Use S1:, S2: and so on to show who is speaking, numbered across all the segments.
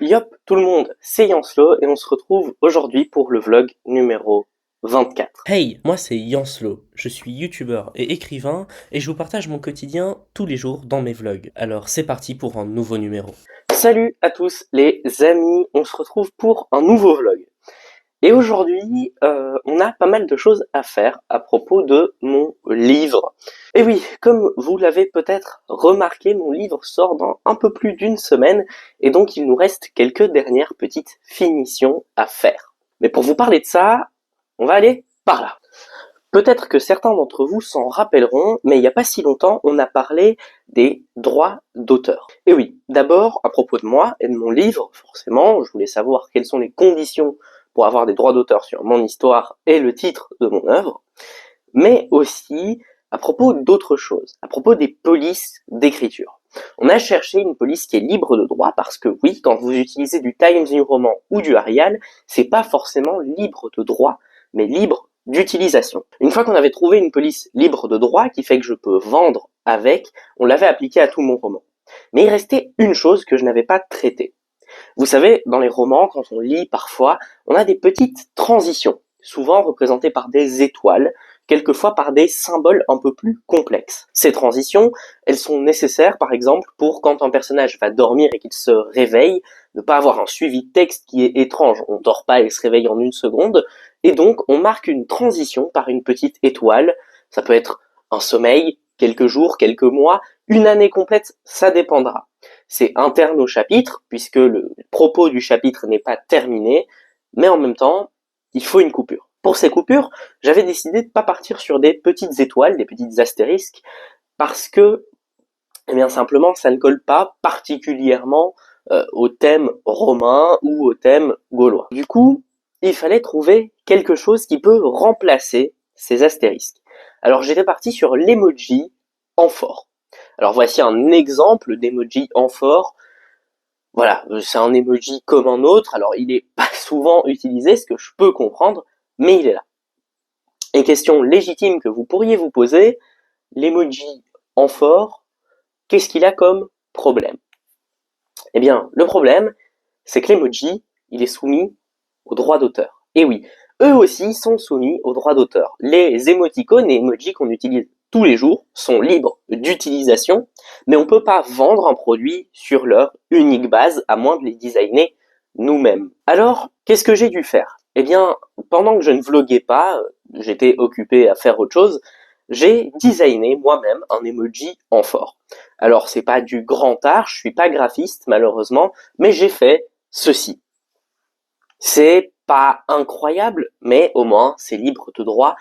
S1: Yop tout le monde, c'est Yanslo et on se retrouve aujourd'hui pour le vlog numéro 24.
S2: Hey, moi c'est Yanslo, je suis youtubeur et écrivain et je vous partage mon quotidien tous les jours dans mes vlogs. Alors c'est parti pour un nouveau numéro.
S1: Salut à tous les amis, on se retrouve pour un nouveau vlog. Et aujourd'hui, on a pas mal de choses à faire à propos de mon livre. Et oui, comme vous l'avez peut-être remarqué, mon livre sort dans un peu plus d'une semaine et donc il nous reste quelques dernières petites finitions à faire. Mais pour vous parler de ça, on va aller par là. Peut-être que certains d'entre vous s'en rappelleront, mais il n'y a pas si longtemps, on a parlé des droits d'auteur. Et oui, d'abord, à propos de moi et de mon livre, forcément, je voulais savoir quelles sont les conditions pour avoir des droits d'auteur sur mon histoire et le titre de mon œuvre, mais aussi à propos d'autres choses, à propos des polices d'écriture. On a cherché une police qui est libre de droit parce que oui, quand vous utilisez du Times New Roman ou du Arial, c'est pas forcément libre de droit, mais libre d'utilisation. Une fois qu'on avait trouvé une police libre de droit qui fait que je peux vendre avec, on l'avait appliqué à tout mon roman. Mais il restait une chose que je n'avais pas traitée. Vous savez, dans les romans, quand on lit parfois, on a des petites transitions, souvent représentées par des étoiles, quelquefois par des symboles un peu plus complexes. Ces transitions, elles sont nécessaires, par exemple, pour quand un personnage va dormir et qu'il se réveille, ne pas avoir un suivi de texte qui est étrange. On dort pas et se réveille en une seconde, et donc on marque une transition par une petite étoile. Ça peut être un sommeil, quelques jours, quelques mois, une année complète, ça dépendra. C'est interne au chapitre, puisque le propos du chapitre n'est pas terminé, mais en même temps, il faut une coupure. Pour ces coupures, j'avais décidé de ne pas partir sur des petites étoiles, des petites astérisques, parce que, eh bien simplement, ça ne colle pas particulièrement au thème romain ou au thème gaulois. Du coup, il fallait trouver quelque chose qui peut remplacer ces astérisques. Alors j'étais parti sur l'emoji amphore. Alors voici un exemple d'emoji amphore. Voilà, c'est un emoji comme un autre, alors il est pas souvent utilisé, ce que je peux comprendre, mais il est là. Et question légitime que vous pourriez vous poser, l'emoji amphore, qu'est-ce qu'il a comme problème? Eh bien, le problème, c'est que l'emoji, il est soumis aux droits d'auteur. Et oui, eux aussi sont soumis aux droits d'auteur. Les émoticônes et emojis qu'on utilise tous les jours sont libres d'utilisation, mais on peut pas vendre un produit sur leur unique base, à moins de les designer nous-mêmes. Alors, qu'est-ce que j'ai dû faire? Eh bien, pendant que je ne vloguais pas, j'étais occupé à faire autre chose, j'ai designé moi-même un emoji amphore. Alors, c'est pas du grand art, je suis pas graphiste malheureusement, mais j'ai fait ceci. C'est pas incroyable, mais au moins c'est libre de droit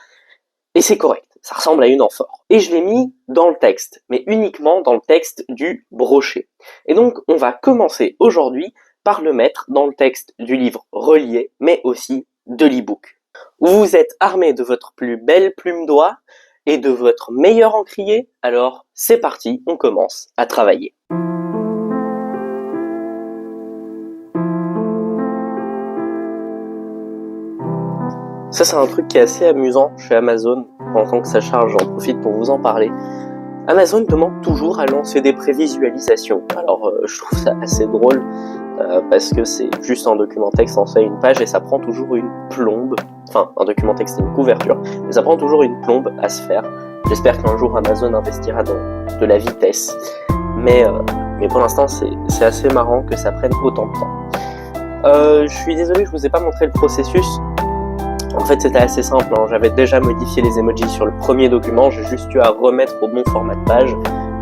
S1: et c'est correct. Ça ressemble à une amphore. Et je l'ai mis dans le texte, mais uniquement dans le texte du brochet. Et donc on va commencer aujourd'hui par le mettre dans le texte du livre relié, mais aussi de l'e-book. Vous êtes armé de votre plus belle plume d'oie et de votre meilleur encrier, alors c'est parti, on commence à travailler. Ça, c'est un truc qui est assez amusant chez Amazon. Pendant que ça charge, j'en profite pour vous en parler. Amazon demande toujours à lancer des prévisualisations. Alors, je trouve ça assez drôle parce que c'est juste un document texte en fait une page et ça prend toujours une plombe. Enfin, un document texte c'est une couverture, mais ça prend toujours une plombe à se faire. J'espère qu'un jour Amazon investira dans de la vitesse. Mais pour l'instant, c'est assez marrant que ça prenne autant de temps. Je suis désolé, je vous ai pas montré le processus. En fait, c'était assez simple, hein. J'avais déjà modifié les emojis sur le premier document, j'ai juste eu à remettre au bon format de page,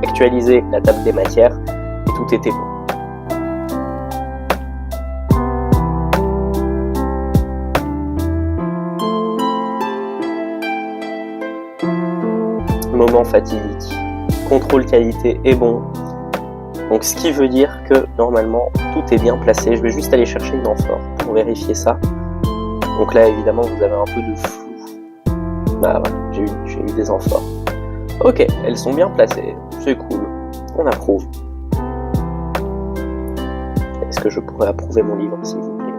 S1: actualiser la table des matières, et tout était bon. Moment fatidique. Contrôle qualité est bon. Donc ce qui veut dire que normalement tout est bien placé. Je vais juste aller chercher une amphore pour vérifier ça. Donc là évidemment vous avez un peu de flou. Bah voilà, j'ai eu des amphores. Ok, elles sont bien placées, c'est cool, on approuve. Est-ce que je pourrais approuver mon livre s'il vous plaît?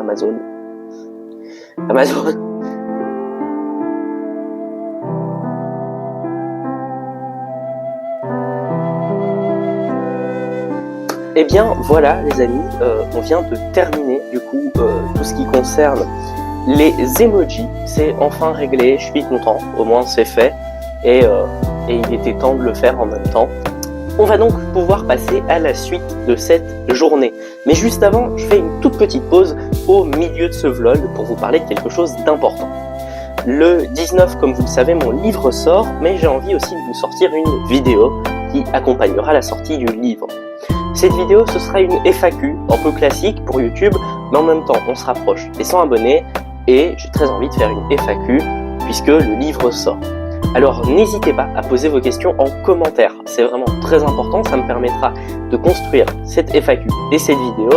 S1: Amazon. Amazon. Eh bien voilà les amis, on vient de terminer du coup tout ce qui concerne les emojis. C'est enfin réglé, je suis content, au moins c'est fait, et il était temps de le faire en même temps. On va donc pouvoir passer à la suite de cette journée. Mais juste avant, je fais une toute petite pause au milieu de ce vlog pour vous parler de quelque chose d'important. Le 19, comme vous le savez, mon livre sort, mais j'ai envie aussi de vous sortir une vidéo qui accompagnera la sortie du livre. Cette vidéo, ce sera une FAQ, un peu classique pour YouTube, mais en même temps, on se rapproche des 100 abonnés, et j'ai très envie de faire une FAQ, puisque le livre sort. Alors n'hésitez pas à poser vos questions en commentaire, c'est vraiment très important, ça me permettra de construire cette FAQ et cette vidéo.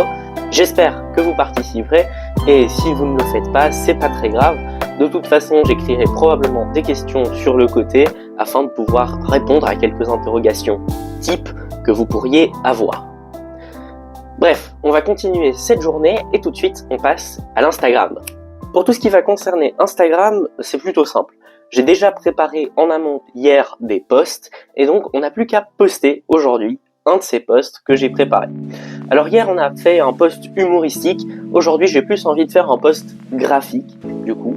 S1: J'espère que vous participerez, et si vous ne le faites pas, c'est pas très grave. De toute façon, j'écrirai probablement des questions sur le côté, afin de pouvoir répondre à quelques interrogations type que vous pourriez avoir. Bref, on va continuer cette journée, et tout de suite, on passe à l'Instagram. Pour tout ce qui va concerner Instagram, c'est plutôt simple. J'ai déjà préparé en amont hier des posts, et donc on n'a plus qu'à poster aujourd'hui un de ces posts que j'ai préparé. Alors hier on a fait un post humoristique, aujourd'hui j'ai plus envie de faire un post graphique du coup.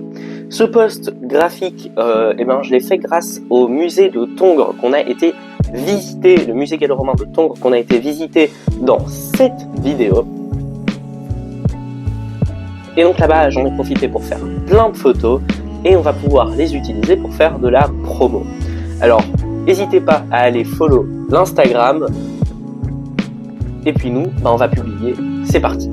S1: Ce post graphique, je l'ai fait grâce au musée de Tongres qu'on a été visiter, le musée gallo-romain de Tongres qu'on a été visiter dans cette vidéo. Et donc là-bas j'en ai profité pour faire plein de photos, et on va pouvoir les utiliser pour faire de la promo. Alors, n'hésitez pas à aller follow l'Instagram, et puis nous, on va publier, c'est parti.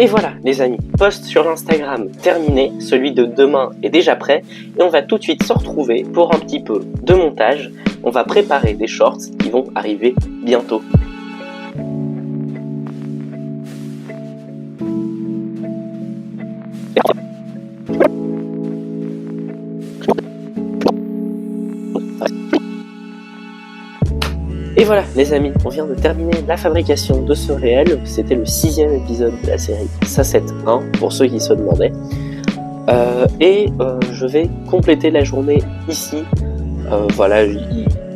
S1: Et voilà les amis, post sur l'Instagram terminé, celui de demain est déjà prêt, et on va tout de suite se retrouver pour un petit peu de montage. On va préparer des shorts qui vont arriver bientôt. Et voilà les amis, on vient de terminer la fabrication de ce réel, c'était le 6e épisode de la série SACET 1, pour ceux qui se demandaient. Je vais compléter la journée ici, voilà,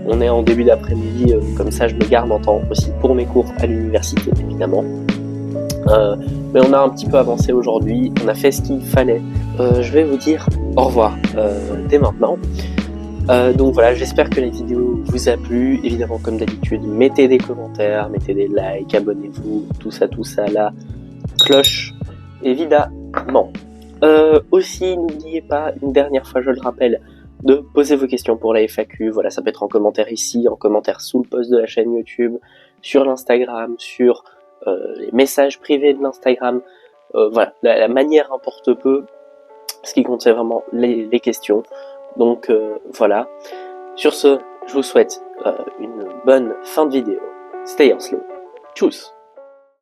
S1: on est en début d'après-midi, comme ça je me garde en temps aussi pour mes cours à l'université évidemment. Mais on a un petit peu avancé aujourd'hui, on a fait ce qu'il fallait. Je vais vous dire au revoir dès maintenant. Donc voilà, j'espère que la vidéo vous a plu. Évidemment, comme d'habitude, mettez des commentaires, mettez des likes, abonnez-vous, tout ça, la cloche, évidemment. Aussi, n'oubliez pas, une dernière fois, je le rappelle, de poser vos questions pour la FAQ. Voilà, ça peut être en commentaire ici, en commentaire sous le post de la chaîne YouTube, sur l'Instagram, sur les messages privés de l'Instagram. Voilà, la manière importe peu. Ce qui compte, c'est vraiment les questions. Donc voilà, sur ce, je vous souhaite une bonne fin de vidéo. Stay on slow. Tchuss.